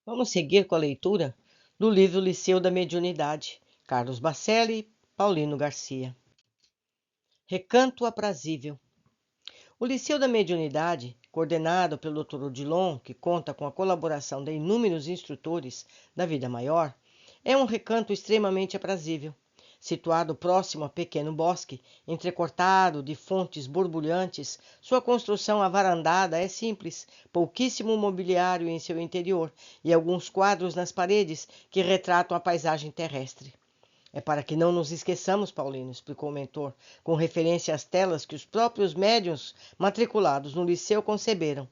Vamos seguir com a leitura do livro Liceu da Mediunidade, Carlos Bacelli, Paulino Garcia. Recanto Aprazível. O Liceu da Mediunidade, coordenado pelo Dr. Odilon, que conta com a colaboração de inúmeros instrutores da vida maior, é um recanto extremamente aprazível, situado próximo a pequeno bosque, entrecortado de fontes borbulhantes. Sua construção avarandada é simples, pouquíssimo mobiliário em seu interior e alguns quadros nas paredes que retratam a paisagem terrestre. É para que não nos esqueçamos, Paulino, explicou o mentor, com referência às telas que os próprios médiuns matriculados no liceu conceberam,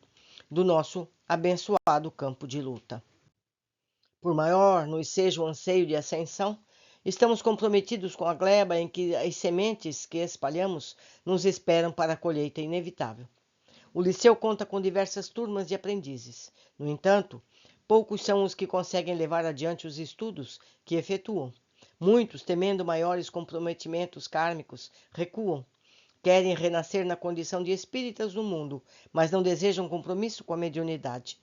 do nosso abençoado campo de luta. Por maior nos seja o anseio de ascensão, estamos comprometidos com a gleba em que as sementes que espalhamos nos esperam para a colheita inevitável. O liceu conta com diversas turmas de aprendizes. No entanto, poucos são os que conseguem levar adiante os estudos que efetuam. Muitos, temendo maiores comprometimentos kármicos, recuam. Querem renascer na condição de espíritas no mundo, mas não desejam compromisso com a mediunidade.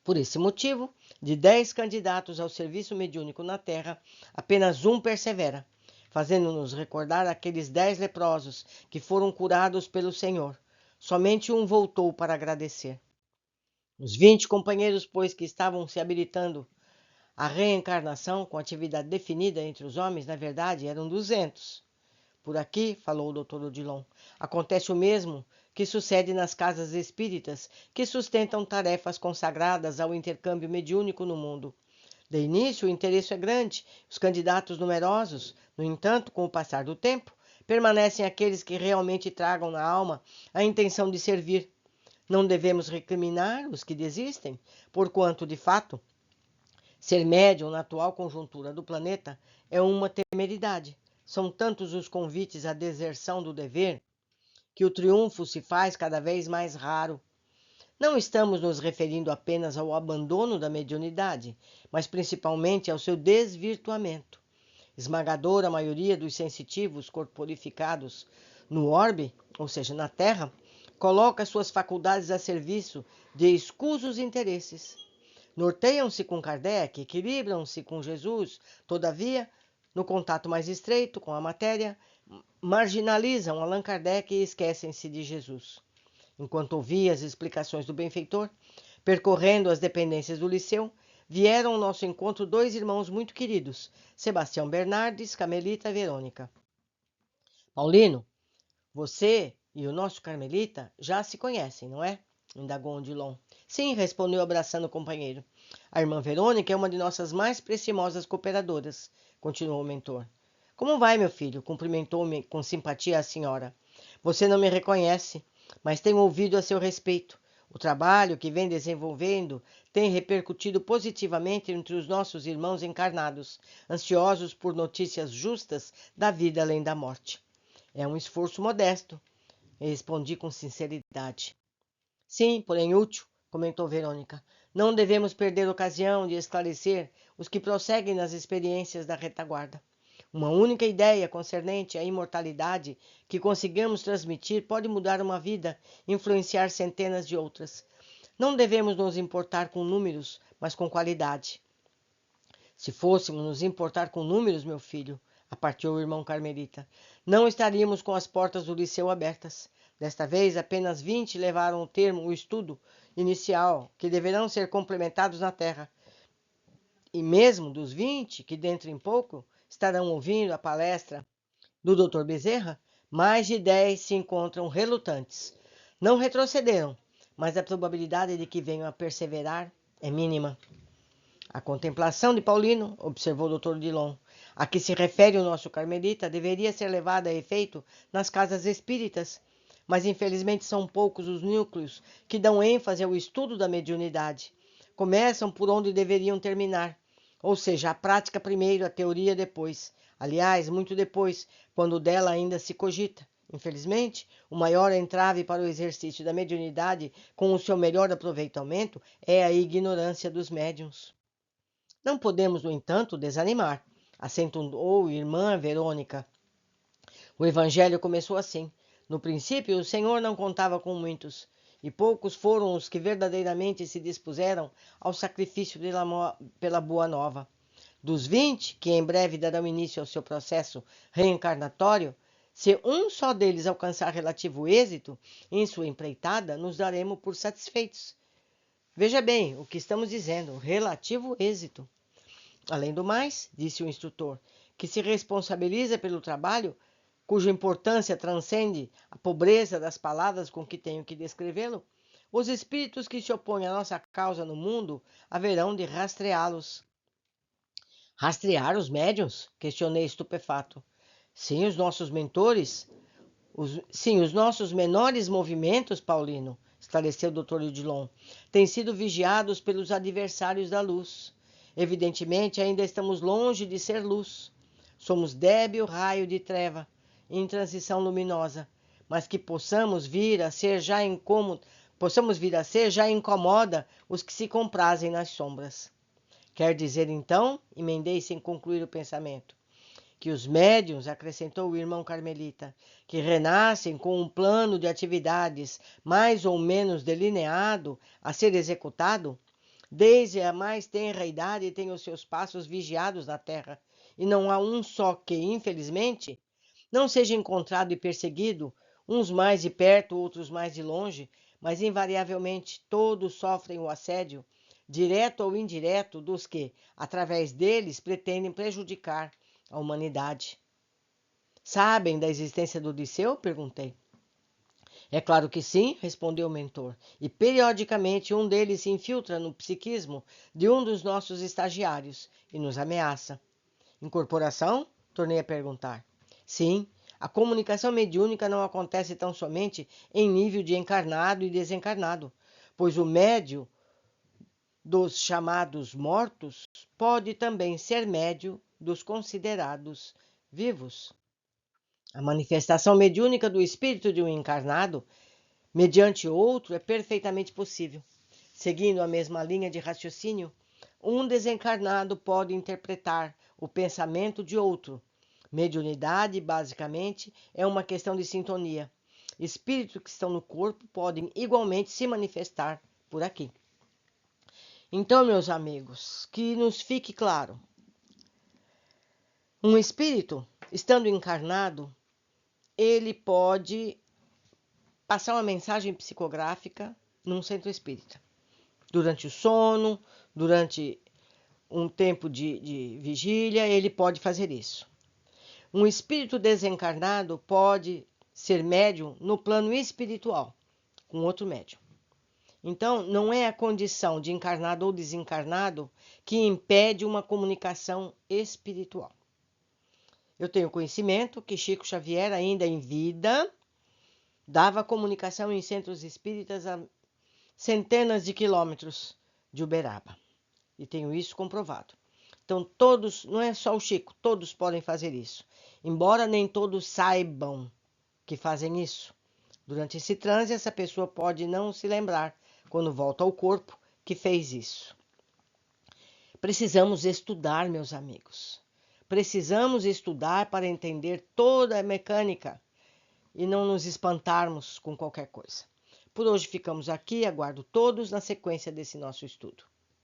Por esse motivo, de 10 candidatos ao serviço mediúnico na Terra, apenas um persevera, fazendo-nos recordar aqueles 10 leprosos que foram curados pelo Senhor. Somente um voltou para agradecer. Os 20 companheiros, pois, que estavam se habilitando à reencarnação com atividade definida entre os homens, na verdade, eram 200. Por aqui, falou o Dr. Odilon, acontece o mesmo que sucede nas casas espíritas que sustentam tarefas consagradas ao intercâmbio mediúnico no mundo. De início, o interesse é grande, os candidatos numerosos. No entanto, com o passar do tempo, permanecem aqueles que realmente tragam na alma a intenção de servir. Não devemos recriminar os que desistem, porquanto, de fato, ser médium na atual conjuntura do planeta é uma temeridade. São tantos os convites à deserção do dever que o triunfo se faz cada vez mais raro. Não estamos nos referindo apenas ao abandono da mediunidade, mas principalmente ao seu desvirtuamento. Esmagadora maioria dos sensitivos corporificados no orbe, ou seja, na Terra, coloca suas faculdades a serviço de escusos interesses. Norteiam-se com Kardec, equilibram-se com Jesus, todavia, no contato mais estreito com a matéria, marginalizam Allan Kardec e esquecem-se de Jesus. Enquanto ouvia as explicações do benfeitor, percorrendo as dependências do liceu, vieram ao nosso encontro 2 irmãos muito queridos, Sebastião Bernardes, Carmelita Verônica. Paulino, você e o nosso Carmelita já se conhecem, não é? Indagou Odilon. Sim, respondeu abraçando o companheiro. A irmã Verônica é uma de nossas mais preciosas cooperadoras, continuou o mentor. Como vai, meu filho? Cumprimentou-me com simpatia a senhora. Você não me reconhece, mas tenho ouvido a seu respeito. O trabalho que vem desenvolvendo tem repercutido positivamente entre os nossos irmãos encarnados, ansiosos por notícias justas da vida além da morte. É um esforço modesto, respondi com sinceridade. Sim, porém útil, comentou Verônica. Não devemos perder a ocasião de esclarecer os que prosseguem nas experiências da retaguarda. Uma única ideia concernente à imortalidade que consigamos transmitir pode mudar uma vida, influenciar centenas de outras. Não devemos nos importar com números, mas com qualidade. Se fôssemos nos importar com números, meu filho, apartou o irmão Carmelita, não estaríamos com as portas do liceu abertas. Desta vez, apenas 20 levaram o termo o estudo inicial, que deverão ser complementados na Terra. E mesmo dos 20, que dentro em pouco estarão ouvindo a palestra do Dr. Bezerra, mais de 10 se encontram relutantes. Não retrocederam, mas a probabilidade de que venham a perseverar é mínima. A contemplação de Paulino, observou o Dr. Odilon, a que se refere o nosso Carmelita, deveria ser levada a efeito nas casas espíritas, mas infelizmente são poucos os núcleos que dão ênfase ao estudo da mediunidade. Começam por onde deveriam terminar, ou seja, a prática primeiro, a teoria depois. Aliás, muito depois, quando dela ainda se cogita. Infelizmente, o maior entrave para o exercício da mediunidade, com o seu melhor aproveitamento, é a ignorância dos médiuns. Não podemos, no entanto, desanimar, acentuou irmã Verônica. O evangelho começou assim. No princípio, o Senhor não contava com muitos, e poucos foram os que verdadeiramente se dispuseram ao sacrifício pela boa nova. Dos 20, que em breve darão início ao seu processo reencarnatório, se um só deles alcançar relativo êxito em sua empreitada, nos daremos por satisfeitos. Veja bem o que estamos dizendo, relativo êxito. Além do mais, disse o instrutor, que se responsabiliza pelo trabalho, cuja importância transcende a pobreza das palavras com que tenho que descrevê-lo, os espíritos que se opõem à nossa causa no mundo haverão de rastreá-los. Rastrear os médiuns? Questionei estupefato. Sim, os nossos mentores. Os nossos menores movimentos, Paulino, esclareceu o Dr. Odilon, têm sido vigiados pelos adversários da luz. Evidentemente, ainda estamos longe de ser luz. Somos débil raio de treva, em transição luminosa, mas que possamos vir a ser já incomoda os que se comprazem nas sombras. Quer dizer, então, emendei sem concluir o pensamento, que os médiuns, acrescentou o irmão carmelita, que renascem com um plano de atividades mais ou menos delineado a ser executado, desde a mais tenra idade têm os seus passos vigiados na terra, e não há um só que, infelizmente, não seja encontrado e perseguido, uns mais de perto, outros mais de longe, mas invariavelmente todos sofrem o assédio, direto ou indireto, dos que, através deles, pretendem prejudicar a humanidade. Sabem da existência do Odisseu? Perguntei. É claro que sim, respondeu o mentor, e periodicamente um deles se infiltra no psiquismo de um dos nossos estagiários e nos ameaça. Incorporação? Tornei a perguntar. Sim, a comunicação mediúnica não acontece tão somente em nível de encarnado e desencarnado, pois o médio dos chamados mortos pode também ser médio dos considerados vivos. A manifestação mediúnica do espírito de um encarnado mediante outro é perfeitamente possível. Seguindo a mesma linha de raciocínio, um desencarnado pode interpretar o pensamento de outro. Mediunidade, basicamente, é uma questão de sintonia. Espíritos que estão no corpo podem igualmente se manifestar por aqui. Então, meus amigos, que nos fique claro: um espírito, estando encarnado, ele pode passar uma mensagem psicográfica num centro espírita. Durante o sono, durante um tempo de vigília, ele pode fazer isso. Um espírito desencarnado pode ser médium no plano espiritual, com outro médium. Então, não é a condição de encarnado ou desencarnado que impede uma comunicação espiritual. Eu tenho conhecimento que Chico Xavier, ainda em vida, dava comunicação em centros espíritas a centenas de quilômetros de Uberaba. E tenho isso comprovado. Então, todos, não é só o Chico, todos podem fazer isso. Embora nem todos saibam que fazem isso. Durante esse transe, essa pessoa pode não se lembrar, quando volta ao corpo, que fez isso. Precisamos estudar, meus amigos. Precisamos estudar para entender toda a mecânica e não nos espantarmos com qualquer coisa. Por hoje ficamos aqui, aguardo todos na sequência desse nosso estudo.